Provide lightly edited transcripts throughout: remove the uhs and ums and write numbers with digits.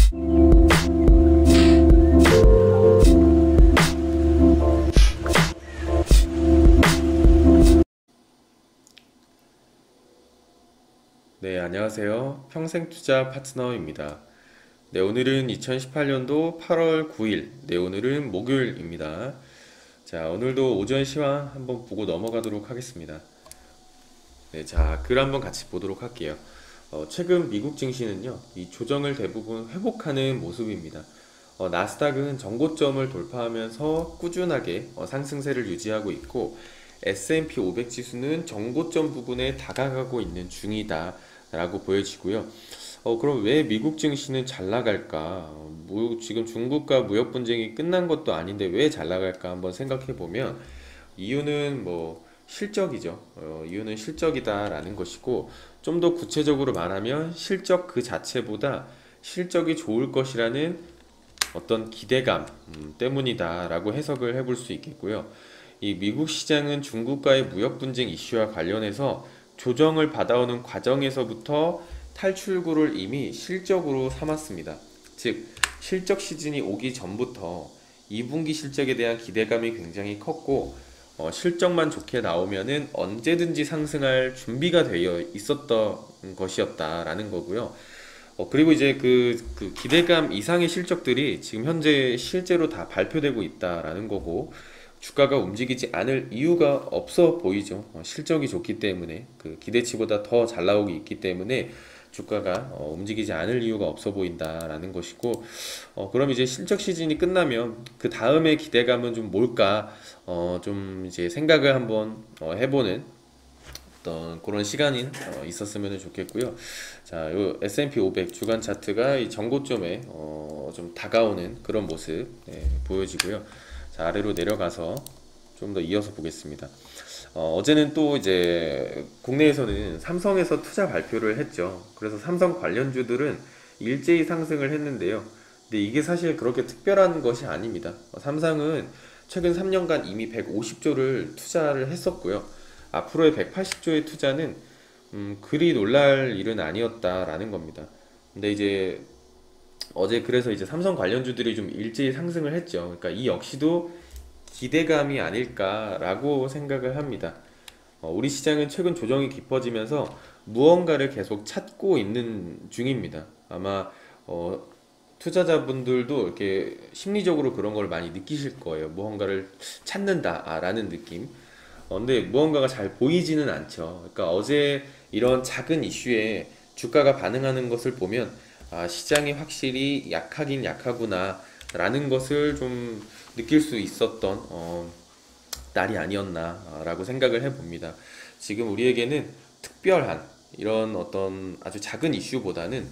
네, 안녕하세요. 평생투자 파트너입니다. 네, 오늘은 2018년도 8월 9일, 네, 오늘은 목요일입니다. 자, 오늘도 오전 시황 한번 보고 넘어가도록 하겠습니다. 네, 자, 글 한번 같이 보도록 할게요. 최근 미국 증시는요, 이 조정을 대부분 회복하는 모습입니다. 나스닥은 정고점을 돌파하면서 꾸준하게 상승세를 유지하고 있고, S&P 500 지수는 정고점 부근에 다가가고 있는 중이다 라고 보여지고요. 그럼 왜 미국 증시는 잘 나갈까? 지금 중국과 무역 분쟁이 끝난 것도 아닌데 왜 잘 나갈까 한번 생각해 보면 이유는 실적이죠. 이유는 실적이다라는 것이고, 좀 더 구체적으로 말하면 실적 그 자체보다 실적이 좋을 것이라는 어떤 기대감 때문이다라고 해석을 해볼 수 있겠고요. 이 미국 시장은 중국과의 무역 분쟁 이슈와 관련해서 조정을 받아오는 과정에서부터 탈출구를 이미 실적으로 삼았습니다. 즉, 실적 시즌이 오기 전부터 2분기 실적에 대한 기대감이 굉장히 컸고, 실적만 좋게 나오면은 언제든지 상승할 준비가 되어 있었던 것이었다라는 거고요. 그리고 이제 그 기대감 이상의 실적들이 지금 현재 실제로 다 발표되고 있다라는 거고, 주가가 움직이지 않을 이유가 없어 보이죠. 실적이 좋기 때문에, 그 기대치보다 더 잘 나오고 있기 때문에 주가가 움직이지 않을 이유가 없어 보인다라는 것이고, 그럼 이제 실적 시즌이 끝나면 그 다음에 기대감은 좀 뭘까, 좀 이제 생각을 한번 해보는 어떤 그런 시간이 있었으면 좋겠고요. 자, 요 S&P 500 주간 차트가 이 정고점에 좀 다가오는 그런 모습 보여지고요. 자, 아래로 내려가서 좀 더 이어서 보겠습니다. 어제는 또 이제 국내에서는 삼성에서 투자 발표를 했죠. 그래서 삼성 관련주들은 일제히 상승을 했는데요. 근데 이게 사실 그렇게 특별한 것이 아닙니다. 삼성은 최근 3년간 이미 150조를 투자를 했었고요. 앞으로의 180조의 투자는 그리 놀랄 일은 아니었다라는 겁니다. 근데 이제 어제 그래서 이제 삼성 관련주들이 좀 일제히 상승을 했죠. 그러니까 이 역시도 기대감이 아닐까라고 생각을 합니다. 우리 시장은 최근 조정이 깊어지면서 무언가를 계속 찾고 있는 중입니다. 아마 투자자분들도 이렇게 심리적으로 그런 걸 많이 느끼실 거예요. 무언가를 찾는다라는 느낌. 근데 무언가가 잘 보이지는 않죠. 그러니까 어제 이런 작은 이슈에 주가가 반응하는 것을 보면 시장이 확실히 약하긴 약하구나 라는 것을 좀 느낄 수 있었던 날이 아니었나 라고 생각을 해봅니다. 지금 우리에게는 특별한 이런 어떤 아주 작은 이슈보다는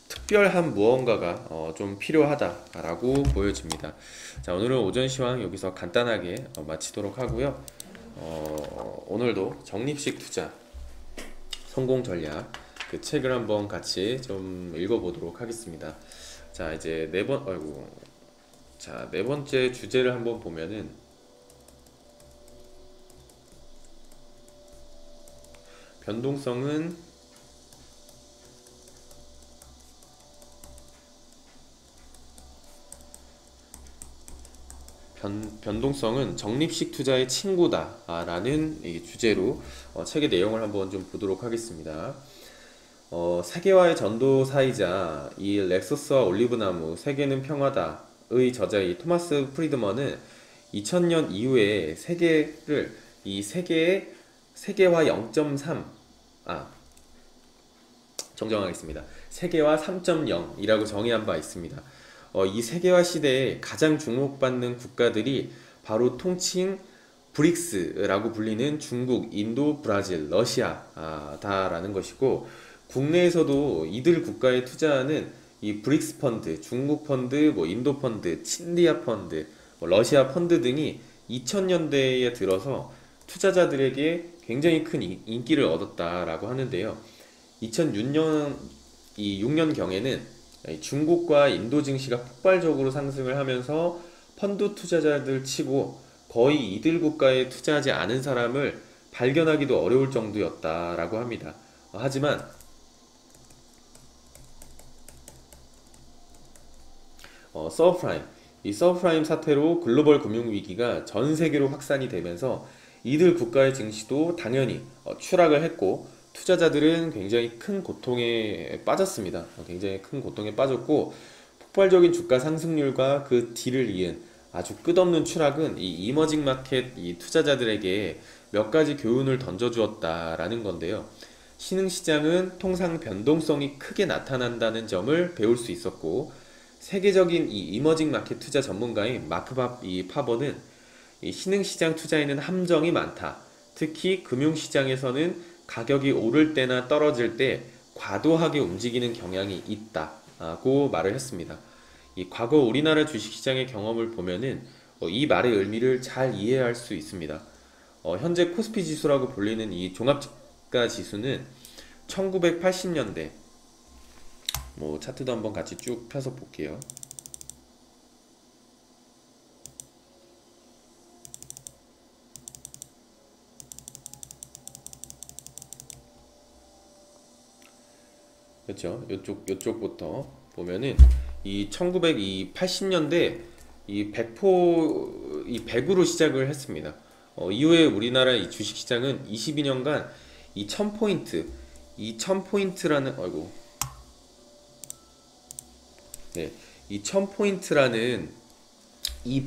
특별한 무언가가 좀 필요하다라고 보여집니다. 자, 오늘은 오전 시황 여기서 간단하게 마치도록 하고요. 오늘도 적립식 투자 성공 전략 그 책을 한번 같이 좀 읽어보도록 하겠습니다. 자, 이제 네 번째 주제를 한번 보면은 변동성은 변동성은 적립식 투자의 친구다 라는 이 주제로 책의 내용을 한번 좀 보도록 하겠습니다. 세계화의 전도사이자 이 렉서스와 올리브나무 세계는 평화다의 저자 이 토마스 프리드먼은 2000년 이후에 세계를 이 세계화 0.3 정정하겠습니다. 세계화 3.0이라고 정의한 바 있습니다. 이 세계화 시대에 가장 주목받는 국가들이 바로 통칭 브릭스라고 불리는 중국, 인도, 브라질, 러시아다라는 것이고, 국내에서도 이들 국가에 투자하는 이 브릭스 펀드, 중국 펀드, 인도 펀드, 친디아 펀드, 러시아 펀드 등이 2000년대에 들어서 투자자들에게 굉장히 큰 인기를 얻었다라고 하는데요. 2006년경에는 중국과 인도 증시가 폭발적으로 상승을 하면서 펀드 투자자들 치고 거의 이들 국가에 투자하지 않은 사람을 발견하기도 어려울 정도였다라고 합니다. 하지만 서브프라임. 이 서브프라임 사태로 글로벌 금융위기가 전 세계로 확산이 되면서 이들 국가의 증시도 당연히 추락을 했고 투자자들은 굉장히 큰 고통에 빠졌습니다. 굉장히 큰 고통에 빠졌고 폭발적인 주가 상승률과 그 뒤를 이은 아주 끝없는 추락은 이 이머징 마켓 이 투자자들에게 몇 가지 교훈을 던져주었다라는 건데요. 신흥시장은 통상 변동성이 크게 나타난다는 점을 배울 수 있었고, 세계적인 이 이머징 마켓 투자 전문가인 이 파버는 이 신흥시장 투자에는 함정이 많다. 특히 금융시장에서는 가격이 오를 때나 떨어질 때 과도하게 움직이는 경향이 있다고 말을 했습니다. 이 과거 우리나라 주식시장의 경험을 보면은 이 말의 의미를 잘 이해할 수 있습니다. 현재 코스피 지수라고 불리는 이 종합주가 지수는 1980년대 뭐 차트도 한번 같이 쭉 펴서 볼게요. 그렇죠? 요쪽부터 보면은 이 1980년대 이 100으로 시작을 했습니다. 이후에 우리나라 이 주식시장은 22년간 이 1000포인트, 이 1000포인트라는, 아이고, 네, 이 1000포인트라는 이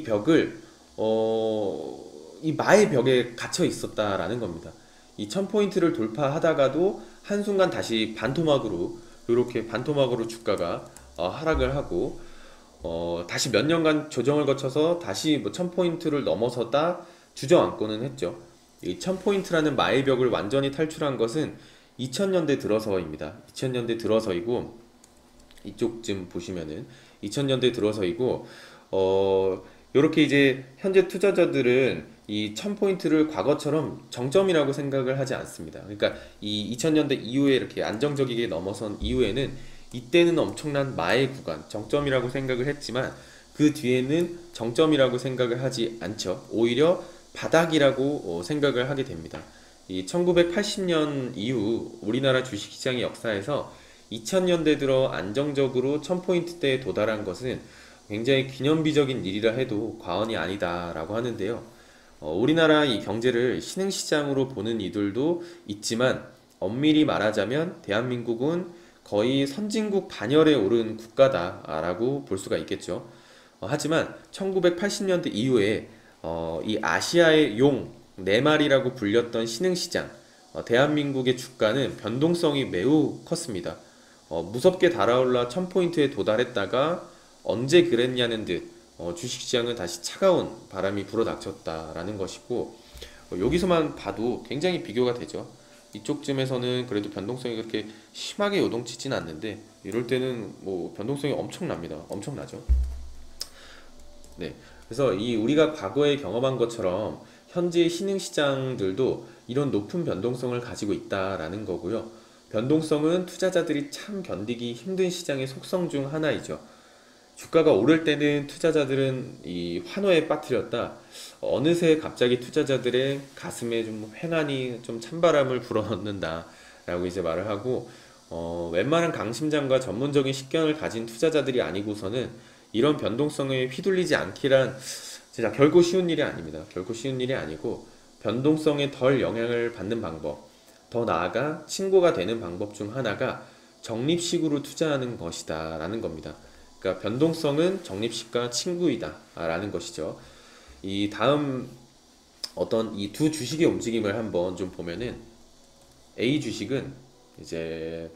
벽을, 이 마의 벽에 갇혀 있었다라는 겁니다. 이 1000포인트를 돌파하다가도 한순간 다시 반토막으로, 이렇게 반토막으로 주가가 하락을 하고, 다시 몇 년간 조정을 거쳐서 다시 뭐 1000포인트를 넘어서다 주저앉고는 했죠. 이 1000포인트라는 마의 벽을 완전히 탈출한 것은 2000년대 들어서입니다. 2000년대 들어서이고, 이쪽쯤 보시면은 2000년대 들어서이고, 요렇게 이제 현재 투자자들은 이 1000포인트를 과거처럼 정점이라고 생각을 하지 않습니다. 그러니까 이 2000년대 이후에 이렇게 안정적이게 넘어선 이후에는 이때는 엄청난 마의 구간, 정점이라고 생각을 했지만 그 뒤에는 정점이라고 생각을 하지 않죠. 오히려 바닥이라고 생각을 하게 됩니다. 이 1980년 이후 우리나라 주식시장의 역사에서 2000년대 들어 안정적으로 1000포인트대에 도달한 것은 굉장히 기념비적인 일이라 해도 과언이 아니다라고 하는데요. 우리나라 이 경제를 신흥시장으로 보는 이들도 있지만 엄밀히 말하자면 대한민국은 거의 선진국 반열에 오른 국가다라고 볼 수가 있겠죠. 하지만 1980년대 이후에 이 아시아의 용, 네 마리라고 불렸던 신흥시장, 대한민국의 주가는 변동성이 매우 컸습니다. 무섭게 달아올라 1000포인트에 도달했다가 언제 그랬냐는 듯 주식시장은 다시 차가운 바람이 불어닥쳤다라는 것이고, 여기서만 봐도 굉장히 비교가 되죠. 이쪽쯤에서는 그래도 변동성이 그렇게 심하게 요동치진 않는데 이럴 때는 뭐 변동성이 엄청납니다. 엄청나죠. 네. 그래서 이 우리가 과거에 경험한 것처럼 현재 신흥시장들도 이런 높은 변동성을 가지고 있다라는 거고요. 변동성은 투자자들이 참 견디기 힘든 시장의 속성 중 하나이죠. 주가가 오를 때는 투자자들은 이 환호에 빠뜨렸다. 어느새 갑자기 투자자들의 가슴에 좀 회난이 좀 찬바람을 불어넣는다 라고 이제 말을 하고, 웬만한 강심장과 전문적인 식견을 가진 투자자들이 아니고서는 이런 변동성에 휘둘리지 않기란 진짜 결코 쉬운 일이 아닙니다. 결코 쉬운 일이 아니고, 변동성에 덜 영향을 받는 방법, 더 나아가 친구가 되는 방법 중 하나가 적립식으로 투자하는 것이다 라는 겁니다. 그러니까 변동성은 적립식과 친구이다 라는 것이죠. 이 다음 어떤 이 두 주식의 움직임을 한번 좀 보면은, A 주식은 이제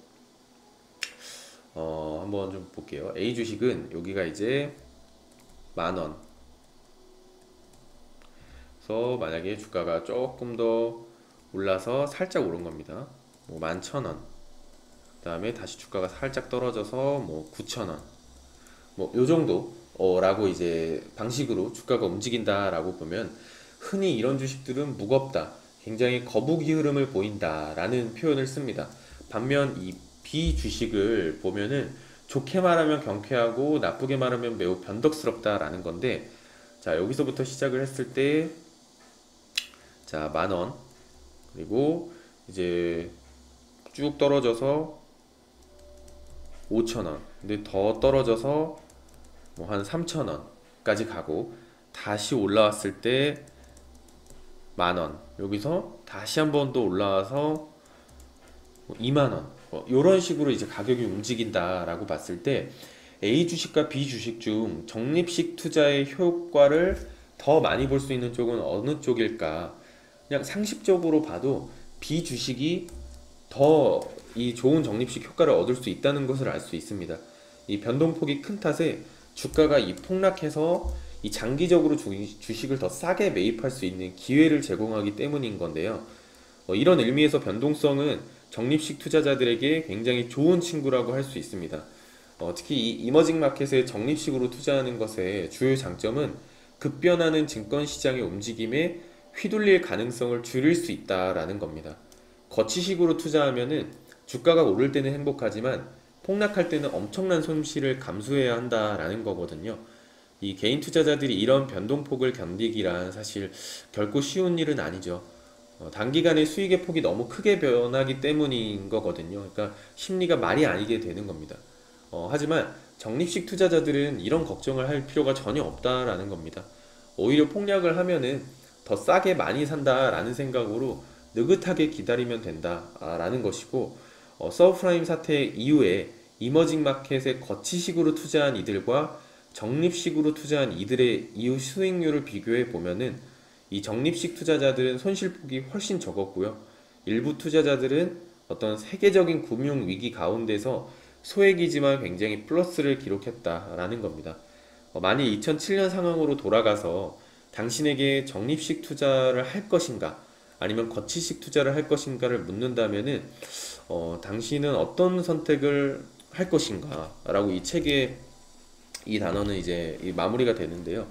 한번 좀 볼게요. A 주식은 여기가 이제 10,000원. 그래서 만약에 주가가 조금 더 올라서 살짝 오른 겁니다. 뭐 11,000원. 그 다음에 다시 주가가 살짝 떨어져서 뭐 9,000원. 뭐 요 정도 라고 이제 방식으로 주가가 움직인다라고 보면, 흔히 이런 주식들은 무겁다, 굉장히 거북이 흐름을 보인다라는 표현을 씁니다. 반면 이 B 주식을 보면은 좋게 말하면 경쾌하고 나쁘게 말하면 매우 변덕스럽다라는 건데, 자 여기서부터 시작을 했을 때, 자 10,000원, 그리고 이제 쭉 떨어져서 5,000원, 근데 더 떨어져서 뭐 한 3,000원까지 가고 다시 올라왔을 때 10,000원, 여기서 다시 한번 또 올라와서 2만 원, 이런 식으로 이제 가격이 움직인다라고 봤을 때 A 주식과 B 주식 중 적립식 투자의 효과를 더 많이 볼 수 있는 쪽은 어느 쪽일까? 그냥 상식적으로 봐도 B 주식이 더 이 좋은 적립식 효과를 얻을 수 있다는 것을 알 수 있습니다. 이 변동폭이 큰 탓에 주가가 이 폭락해서 이 장기적으로 주식을 더 싸게 매입할 수 있는 기회를 제공하기 때문인 건데요. 이런 의미에서 변동성은 적립식 투자자들에게 굉장히 좋은 친구라고 할 수 있습니다. 특히 이 이머징 마켓에 적립식으로 투자하는 것의 주요 장점은 급변하는 증권 시장의 움직임에 휘둘릴 가능성을 줄일 수 있다라는 겁니다. 거치식으로 투자하면은 주가가 오를 때는 행복하지만 폭락할 때는 엄청난 손실을 감수해야 한다라는 거거든요. 이 개인 투자자들이 이런 변동폭을 견디기란 사실 결코 쉬운 일은 아니죠. 단기간에 수익의 폭이 너무 크게 변하기 때문인 거거든요. 그러니까 심리가 말이 아니게 되는 겁니다. 하지만 적립식 투자자들은 이런 걱정을 할 필요가 전혀 없다라는 겁니다. 오히려 폭락을 하면은 더 싸게 많이 산다라는 생각으로 느긋하게 기다리면 된다라는 것이고, 서브프라임 사태 이후에 이머징 마켓에 거치식으로 투자한 이들과 적립식으로 투자한 이들의 이후 수익률을 비교해 보면은 이 적립식 투자자들은 손실폭이 훨씬 적었고요. 일부 투자자들은 어떤 세계적인 금융 위기 가운데서 소액이지만 굉장히 플러스를 기록했다라는 겁니다. 만일 2007년 상황으로 돌아가서 당신에게 적립식 투자를 할 것인가 아니면 거치식 투자를 할 것인가를 묻는다면은 당신은 어떤 선택을 할 것인가 라고 이 책의 이 단어는 이제 이 마무리가 되는데요.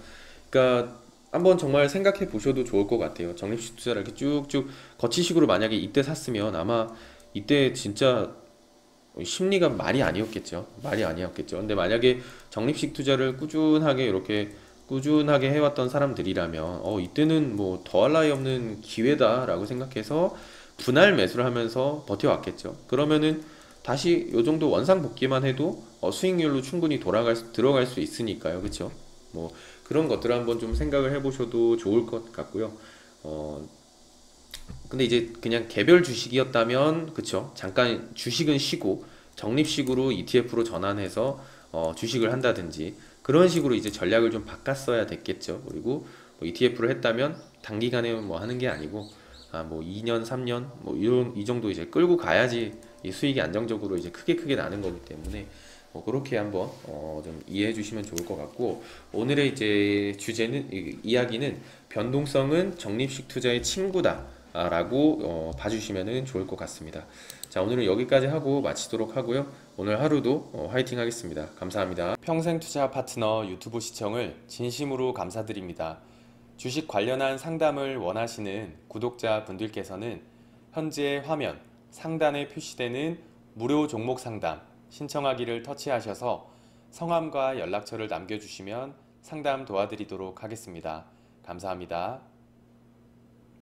그러니까 한번 정말 생각해 보셔도 좋을 것 같아요. 적립식 투자를 이렇게 쭉쭉 거치식으로 만약에 이때 샀으면 아마 이때 진짜 심리가 말이 아니었겠죠. 말이 아니었겠죠. 근데 만약에 적립식 투자를 꾸준하게 이렇게 꾸준하게 해왔던 사람들이라면 이때는 뭐 더할 나위 없는 기회다라고 생각해서 분할 매수를 하면서 버텨왔겠죠. 그러면은 다시 요 정도 원상복귀만 해도 수익률로 충분히 들어갈 수 있으니까요. 그쵸? 뭐 그런 것들을 한번 좀 생각을 해보셔도 좋을 것 같고요. 어, 근데 이제 그냥 개별 주식이었다면 그쵸? 잠깐 주식은 쉬고 적립식으로 ETF로 전환해서 주식을 한다든지 그런 식으로 이제 전략을 좀 바꿨어야 됐겠죠. 그리고 뭐 ETF를 했다면 단기간에 뭐 하는 게 아니고 뭐 2년, 3년 뭐 이런 이 정도 이제 끌고 가야지 이 수익이 안정적으로 이제 크게 나는 거기 때문에 그렇게 한번 좀 이해해 주시면 좋을 것 같고, 오늘의 이제 주제는 이야기는 변동성은 적립식 투자의 친구다 라고 봐주시면 좋을 것 같습니다. 자, 오늘은 여기까지 하고 마치도록 하고요. 오늘 하루도 화이팅 하겠습니다. 감사합니다. 평생투자 파트너 유튜브 시청을 진심으로 감사드립니다. 주식 관련한 상담을 원하시는 구독자 분들께서는 현재 화면 상단에 표시되는 무료 종목 상담 신청하기를 터치하셔서 성함과 연락처를 남겨주시면 상담 도와드리도록 하겠습니다. 감사합니다.